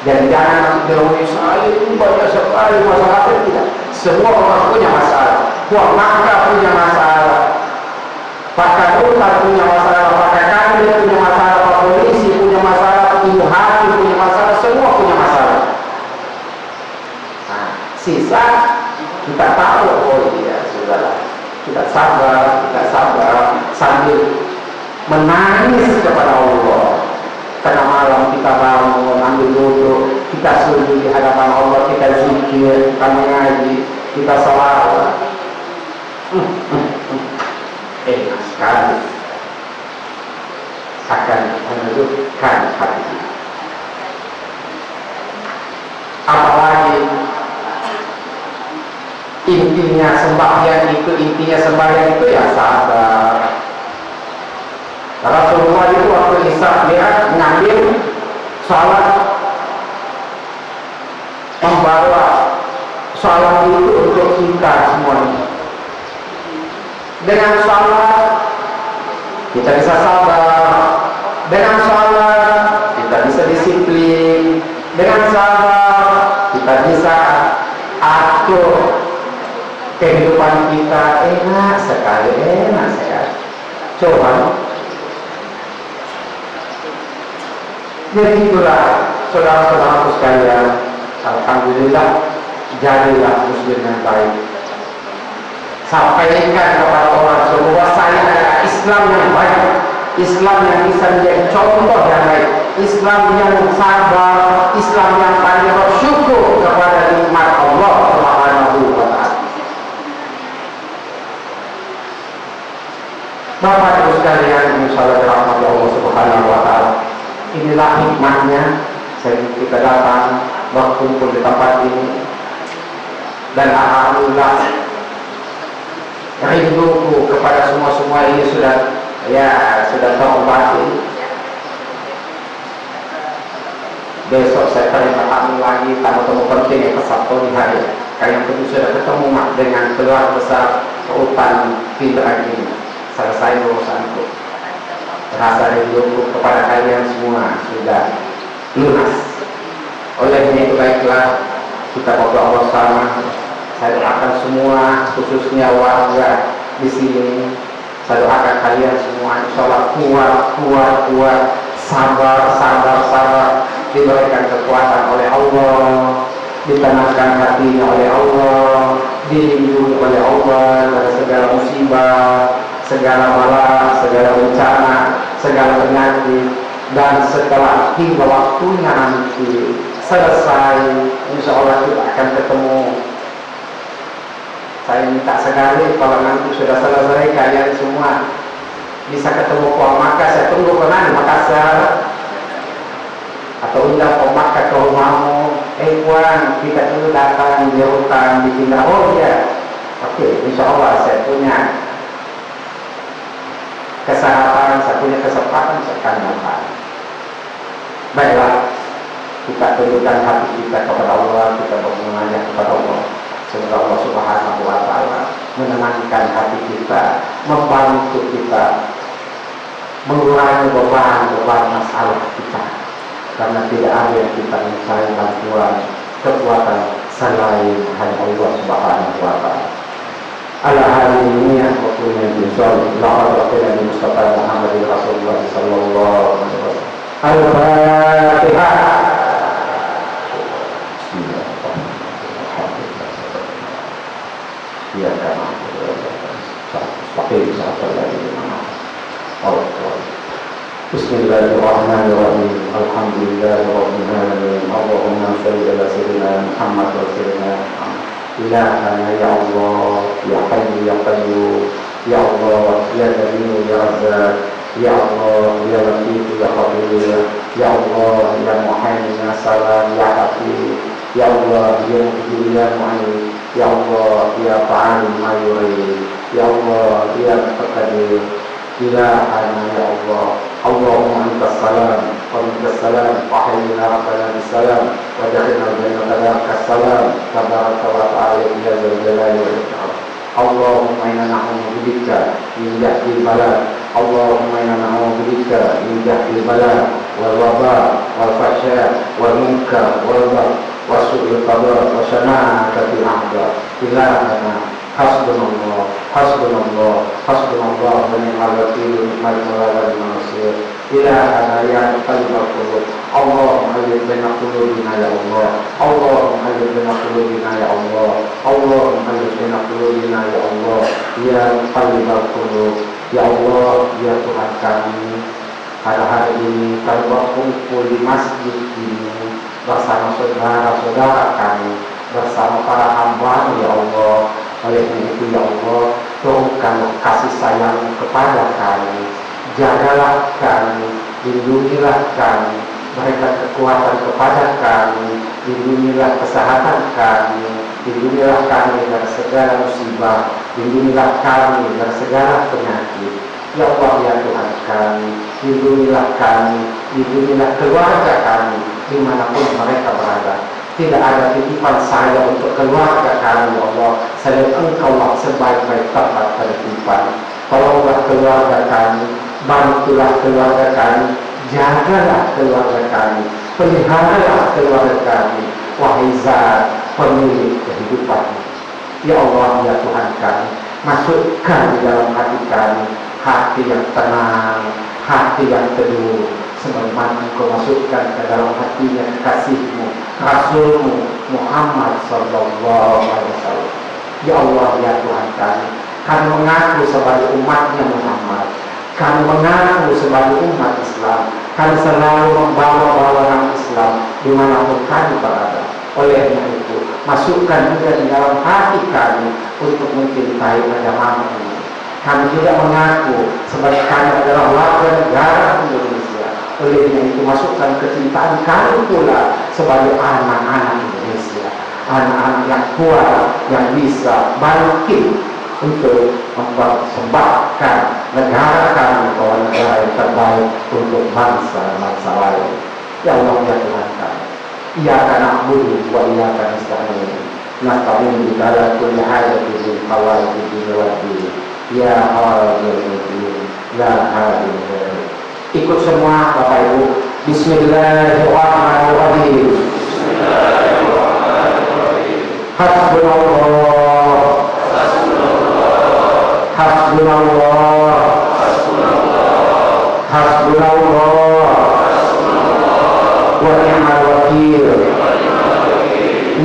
Dan jangan nanti bilang, saya ini banyak sekali masalah. Tidak. Semua orang punya masalah. Puan Maka punya masalah. Pakar hutan punya masalah, pakar kandir punya masalah, pak polisi punya masalah, ibu hakim punya masalah, semua punya masalah. Nah, sisa kita tahu, oh iya sudah, kita sabar sambil menangis kepada Allah. Tengah malam kita bangun, ambil wudhu, kita sujud di hadapan Allah, kita zikir, kita mengaji, kita salawat. Enak sekali akan menundukkan hati. Apalagi intinya sembahyang itu ya sabar. Rasulullah itu waktu Isra Mi'raj mengambil sholat, membawa sholat itu untuk kita semuanya. Dengan sholat kita bisa sabar, dengan sholat kita bisa disiplin, dengan sabar kita bisa atur kehidupan kita. Enak sekali. Coba. Jadi itulah saudara-saudaraku sekalian, alhamdulillah jadilah muslim yang baik. Sampaikan kepada orang semua, saya adalah Islam yang baik, Islam yang bisa menjadi contoh yang baik, Islam yang sabar, Islam yang pandai bersyukur kepada nikmat Allah Subhanahu wa Ta'ala. Bapak Ibu sekalian, insya Allah dirahmati Allah Subhanahu wa Ta'ala. Inilah hikmahnya kita datang berkumpul di tempat ini, dan alhamdulillah rinduku kepada semua ini sudah terobati. Besok saya ketemu lagi tamu-tamu penting yang ke Sabtu di hari. Kalian tentu sudah ketemu dengan keluarga besar Rutan Pindrang ini. Selesai urusanku. Rasa rinduku kepada kalian semua sudah lunas. Oleh itu baiklah kita berdoa bersama. Saya doakan semua, khususnya warga di sini. Saya doakan kalian semua, insya Allah kuat, sabar, diberikan kekuatan oleh Allah, ditenangkan hatinya oleh Allah, dilindungi oleh Allah dari segala musibah, segala bala, segala bencana, segala penyakit. Dan setelah hingga waktunya nanti selesai, insya Allah kita akan ketemu. Saya minta sekali kalau nanti sudah selesai kalian semua bisa ketemu Puan Maka. Saya tunggu pernah di Makassar atau undang Puan Maka ke rumahmu. Puan, kita dulu datang di hutan di Pindah. Oh ya, oke, insya Allah saya punya kesempatan, saya punya kesempatan, saya akan datang. Baiklah, kita tundukkan hati kita kepada Allah, kita bermunajat kepada Allah. Semoga Allah Subhanahu wa Ta'ala menenangkan hati kita, membantu kita, mengurangi beban masalah kita. Karena tidak ada yang kita mencari bantuan kekuatan selain hanya Allah Subhanahu wa Ta'ala. Ala hadhihi niyyah wa kullu bisalih la'al qila li Mustafa Muhammadin Rasulullah sallallahu alaihi wasallam. Al-Fatihah. Ya karena pakai satu lagi Bismillahirrahmanirrahim. Alhamdulillahirabbil alamin. Allahumma shalli ala sayyidina Muhammad wa sallim. Ilahana ya Allah, ya Hayyu ya Qayyum, ya Allah, ya Ghani ya Razzaq, ya Allah, ya Latif ya Khabir, ya Allah, ya Muhaimin ya Salam ya Hafiz, ya Allah, ya Mujib ya Mu'in, ya Allah, ya Fa'al ma yurid, ya Allah, ya Muqtadir, ilahana ya Allah. Allahumma antas salam wa minkas salam wa hayyina rabbana bisalam wa ja'alna bainana kasalam tabaraka wa ta'ala ya zal jalali wal ikram. Allahumma inna na'udzu bika min jahdil bala. Allahumma inna na'udzu bika min jahdil bala wal waba wal fahsya wal munkar wal baghi wa su'il qada wa shana'atil a'da. Ilahana hasbunallah wa ni'mal wakeel, ni'mal mawla wa ni'mal nasir. Ilahana ya muqallibal qulub, Allahumma alif baina qulubina ya Allah, Allahumma alif baina qulubina ya Allah, Allahumma alif baina qulubina ya Allah, ya muqallibal qulub. Ya Allah, ya Tuhan kami, pada hari ini kami berkumpul di masjid ini bersama saudara-saudara kami, bersama para hamba ya Allah. Oleh itu ya Allah, turunkanlah kasih sayang kepada kami, jagalah kami, lindungilah kami, berikan kekuatan kepada kami, lindungilah kesehatan kami, lindungilah kami dari segala musibah, lindungilah kami dari segala penyakit. Ya Allah ya Tuhan kami, lindungilah kami, lindungilah keluarga kami dimanapun mereka berada. Tidak ada titipan saya untuk keluarga kami, Allah. Saya Engkau lah sebaik-baik tempat titipan. Tolonglah keluarga kami, bantulah keluarga kami, jagalah keluarga kami, peliharalah keluarga kami. Wahai Zat pemilik kehidupan, ya Allah ya Tuhan kami, masukkan di dalam hati kami hati yang tenang, hati yang teduh, sebagaimana Engkau masukkan ke dalam hatinya kekasih-Mu, Rasul-Mu Muhammad sallallahu alaihi wasallam. Ya Allah ya Tuhan kami mengaku sebagai umatnya Muhammad, kami mengaku sebagai umat Islam, kami selalu membawa nama Islam dimanapun kami berada. Oleh itu, masukkan juga di dalam hati kami untuk mencintai agama ini. Kami juga mengaku sebagai kami adalah warga negara Indonesia. Oleh itu masukkan kecintaan kami pula sebagai anak-anak Indonesia, anak-anak yang kuat, yang bisa bangkit untuk mempersembahkan negara kami bahwa negara yang terbaik untuk bangsa-bangsa lain. Ya Allah, ya Tuhan kami, Iyyaka na'budu wa iyyaka nasta'in. Nasta'in bi kulli hajati min hawaiji dunya wad din. Ya Hayyul Qayyum, la hadi illa. Ikut semua Bapak Ibu. Bismillahirrahmanirrahim. Hasbunallah. Hasbunallah. Hasbunallah. Wa ni'mal wakil.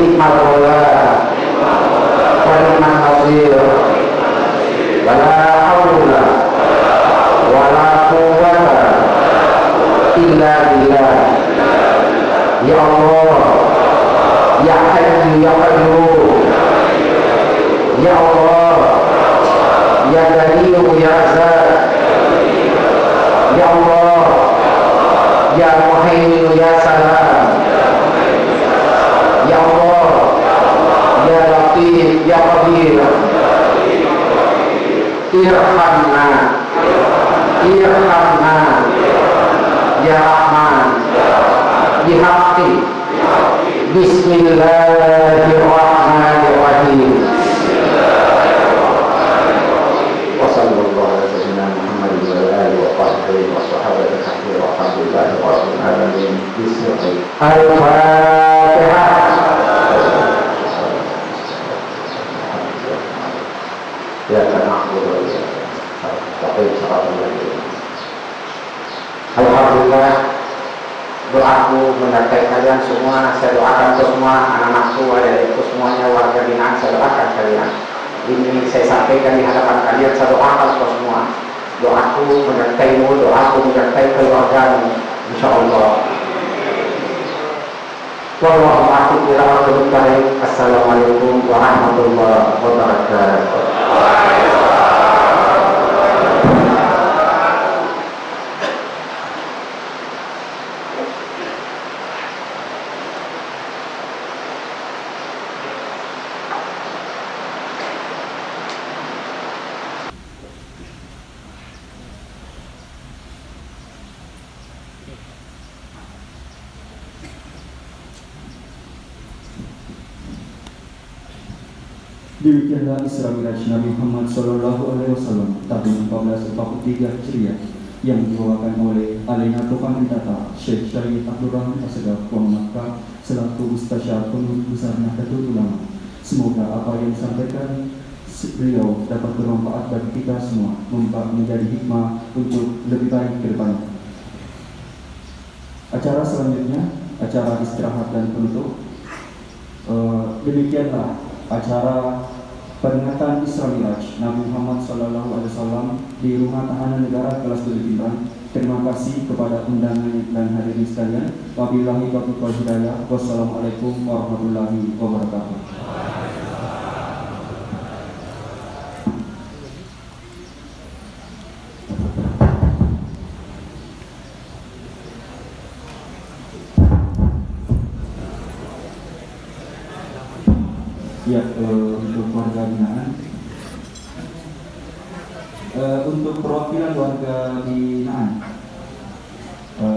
Ni'mal maula. Wa ni'mal nasir. Wa la haula wa la quwwata illa billah. Ya Allah, ya Hayyu ya Qayyum, ya Allah, ya Ghaniyu ya Razzaq, ya Allah, ya Muhaimin ya Salam, ya Allah, ya Latif ya Qadir. Irhamna, irhamna, ya Rahman, bihaqqi, bismillahirrahmanirrahim. Wa sallallahu ala sayyidina Muhammad wa ala alihi wa sahbihi wa sahabatihi wa alhamdulillahi rabbil alamin. Al-Fatihah. Ya na'budu wa nasta'in. Alhamdulillah, doaku menyertai kalian semua. Saya doakan semua anak-anakku, adikku semuanya, warga binaan, saya doakan kalian. Ini saya sampaikan di hadapan kalian, saya doakan semua. Doaku menyertaimu, doaku menyertai keluargamu, insyaallah. Wallahu a'lam bishawab. Assalamualaikum warahmatullahi wabarakatuh. Demikianlah Isra Miraj Nabi Muhammad Sallallahu Alaihi Wasallam tahun 1443 Hijriah yang dibawakan oleh Alina Tuhan Data Syekh Syarif Abdul Rahman Asegaf Makkah selaku Mustasyar Pengurus Besar Nahdlatul Ulama. Semoga apa yang disampaikan beliau dapat bermanfaat bagi kita semua, menjadi hikmah untuk lebih baik ke depan. Acara selanjutnya, acara istirahat dan penutup. Demikianlah acara peringatan Isra Miraj Nabi Muhammad SAW di Rumah Tahanan Negara Kelas Belimbing. Terima kasih kepada undangan dan hadirin sekalian. Wabillahi taufiq wal hidayah. Wassalamualaikum warahmatullahi wabarakatuh. Ya, untuk warga binaan, untuk perwakilan warga di